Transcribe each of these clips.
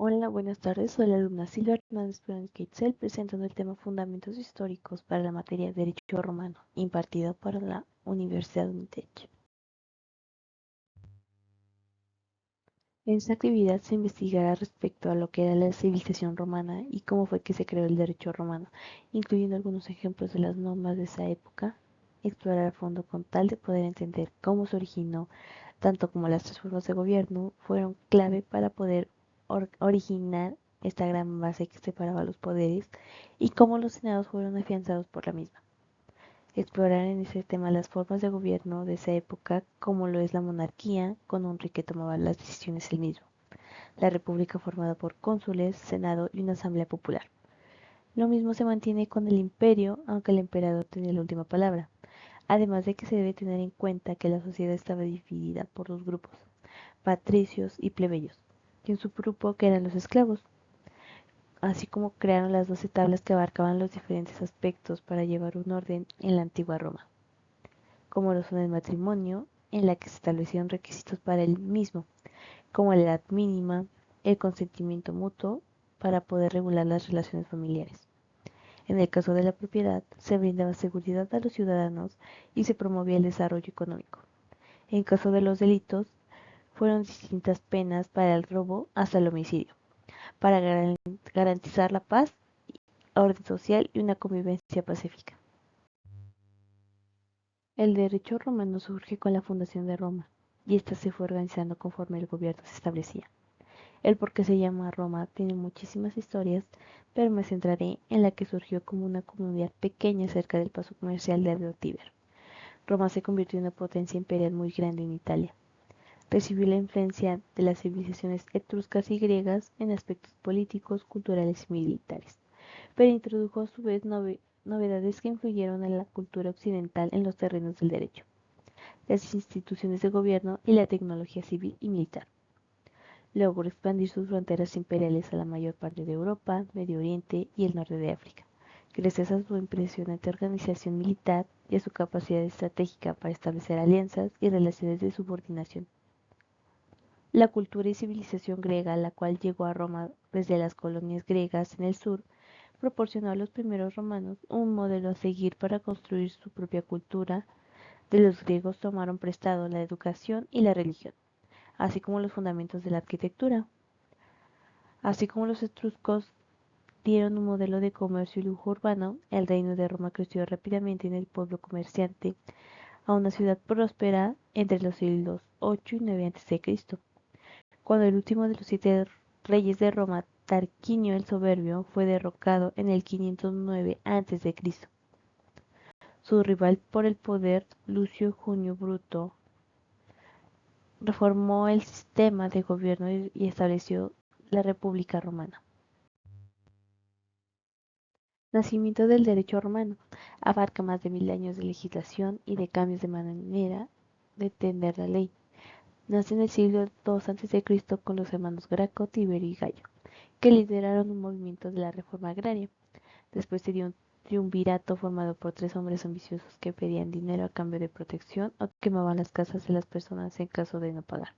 Hola, buenas tardes. Soy la alumna Silvia Hernández Queitzel, presentando el tema Fundamentos históricos para la materia de Derecho Romano, impartido por la Universidad UNITEC. En esta actividad se investigará respecto a lo que era la civilización romana y cómo fue que se creó el derecho romano, incluyendo algunos ejemplos de las normas de esa época, explorar a fondo con tal de poder entender cómo se originó, tanto como las tres formas de gobierno fueron clave para poder originar esta gran base que separaba los poderes y cómo los senados fueron afianzados por la misma. Explorar en ese tema las formas de gobierno de esa época, como lo es la monarquía, con un rey que tomaba las decisiones él mismo, la república formada por cónsules, senado y una asamblea popular. Lo mismo se mantiene con el imperio, aunque el emperador tenía la última palabra, además de que se debe tener en cuenta que la sociedad estaba dividida por dos grupos, patricios y plebeyos, y un subgrupo que eran los esclavos, así como crearon las 12 tablas que abarcaban los diferentes aspectos para llevar un orden en la antigua Roma, como lo son el matrimonio, en la que se establecieron requisitos para el mismo, como la edad mínima, el consentimiento mutuo para poder regular las relaciones familiares. En el caso de la propiedad, se brindaba seguridad a los ciudadanos y se promovía el desarrollo económico. En caso de los delitos, fueron distintas penas para el robo hasta el homicidio, para garantizar la paz, orden social y una convivencia pacífica. El derecho romano surge con la fundación de Roma, y ésta se fue organizando conforme el gobierno se establecía. El por qué se llama Roma tiene muchísimas historias, pero me centraré en la que surgió como una comunidad pequeña cerca del paso comercial del río Tíber. Roma se convirtió en una potencia imperial muy grande en Italia. Recibió la influencia de las civilizaciones etruscas y griegas en aspectos políticos, culturales y militares, pero introdujo a su vez novedades que influyeron en la cultura occidental en los terrenos del derecho, las instituciones de gobierno y la tecnología civil y militar. Logró expandir sus fronteras imperiales a la mayor parte de Europa, Medio Oriente y el norte de África, gracias a su impresionante organización militar y a su capacidad estratégica para establecer alianzas y relaciones de subordinación. La cultura y civilización griega, la cual llegó a Roma desde las colonias griegas en el sur, proporcionó a los primeros romanos un modelo a seguir para construir su propia cultura. De los griegos tomaron prestado la educación y la religión, así como los fundamentos de la arquitectura. Así como los etruscos dieron un modelo de comercio y lujo urbano, el reino de Roma creció rápidamente en el pueblo comerciante a una ciudad próspera entre los siglos 8 y 9 a.C., cuando el último de los 7 reyes de Roma, Tarquinio el Soberbio, fue derrocado en el 509 a.C. Su rival por el poder, Lucio Junio Bruto, reformó el sistema de gobierno y estableció la República Romana. Nacimiento del derecho romano. Abarca más de 1000 años de legislación y de cambios de manera de entender la ley. Nace en el siglo II a.C. con los hermanos Graco, Tiberio y Gallo, que lideraron un movimiento de la reforma agraria. Después se dio un triunvirato formado por 3 hombres ambiciosos que pedían dinero a cambio de protección o quemaban las casas de las personas en caso de no pagar,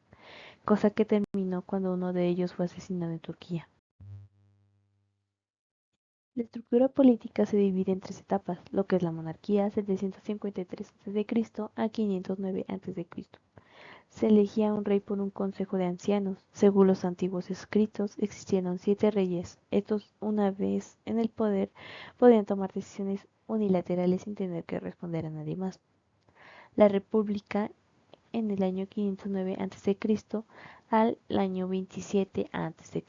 cosa que terminó cuando uno de ellos fue asesinado en Turquía. La estructura política se divide en 3 etapas, lo que es la monarquía, 753 a.C. a 509 a.C. Se elegía un rey por un consejo de ancianos. Según los antiguos escritos, existieron 7 reyes. Estos, una vez en el poder, podían tomar decisiones unilaterales sin tener que responder a nadie más. La república en el año 509 a.C. al año 27 a.C.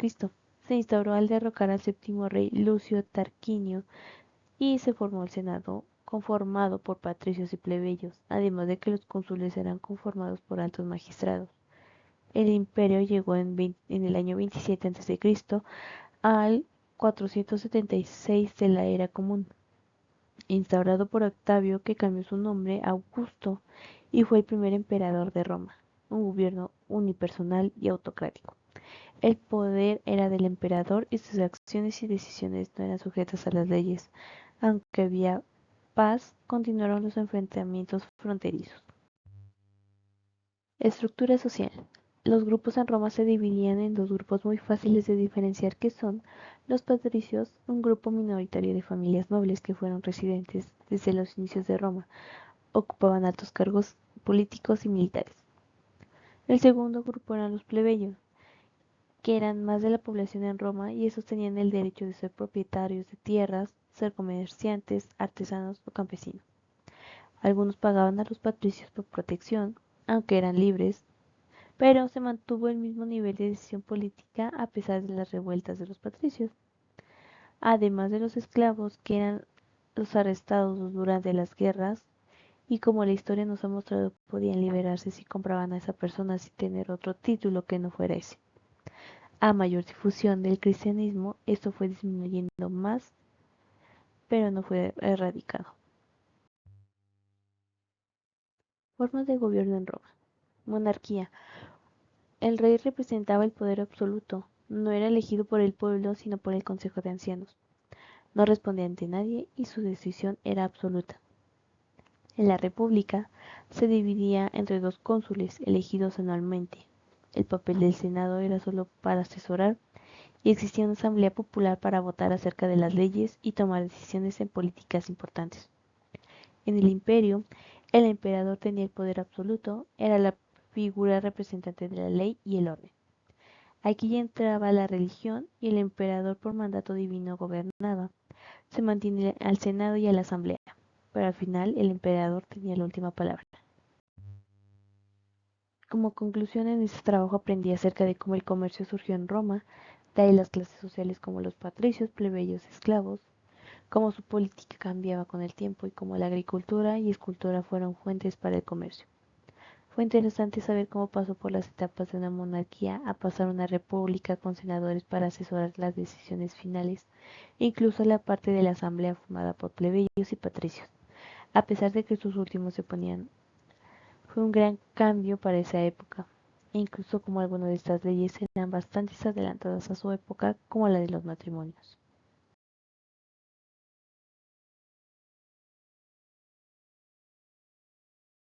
Se instauró al derrocar al séptimo rey Lucio Tarquinio y se formó el Senado conformado por patricios y plebeyos, además de que los cónsules eran conformados por altos magistrados. El imperio llegó en el año 27 a.C. al 476 de la era común, instaurado por Octavio, que cambió su nombre a Augusto y fue el primer emperador de Roma, un gobierno unipersonal y autocrático. El poder era del emperador y sus acciones y decisiones no eran sujetas a las leyes. Aunque había paz, continuaron los enfrentamientos fronterizos. Estructura social. Los grupos en Roma se dividían en dos grupos muy fáciles de diferenciar que son los patricios, un grupo minoritario de familias nobles que fueron residentes desde los inicios de Roma, ocupaban altos cargos políticos y militares. El segundo grupo eran los plebeyos, que eran más de la población en Roma y esos tenían el derecho de ser propietarios de tierras, ser comerciantes, artesanos o campesinos. Algunos pagaban a los patricios por protección, aunque eran libres, pero se mantuvo el mismo nivel de decisión política a pesar de las revueltas de los patricios, además de los esclavos que eran los arrestados durante las guerras y como la historia nos ha mostrado podían liberarse si compraban a esa persona sin tener otro título que no fuera ese. A mayor difusión del cristianismo, esto fue disminuyendo más, pero no fue erradicado. Formas de gobierno en Roma. Monarquía. El rey representaba el poder absoluto. No era elegido por el pueblo, sino por el consejo de ancianos. No respondía ante nadie y su decisión era absoluta. En la República se dividía entre dos cónsules elegidos anualmente. El papel del Senado era solo para asesorar y existía una asamblea popular para votar acerca de las leyes y tomar decisiones en políticas importantes. En el imperio, el emperador tenía el poder absoluto, era la figura representante de la ley y el orden. Aquí ya entraba la religión y el emperador por mandato divino gobernaba. Se mantiene al Senado y a la Asamblea, pero al final el emperador tenía la última palabra. Como conclusión en este trabajo aprendí acerca de cómo el comercio surgió en Roma, de ahí las clases sociales como los patricios, plebeyos, esclavos, cómo su política cambiaba con el tiempo y cómo la agricultura y escultura fueron fuentes para el comercio. Fue interesante saber cómo pasó por las etapas de una monarquía a pasar a una república con senadores para asesorar las decisiones finales, incluso la parte de la asamblea formada por plebeyos y patricios, a pesar de que estos últimos se oponían. Fue un gran cambio para esa época, e incluso como algunas de estas leyes eran bastante adelantadas a su época, como la de los matrimonios.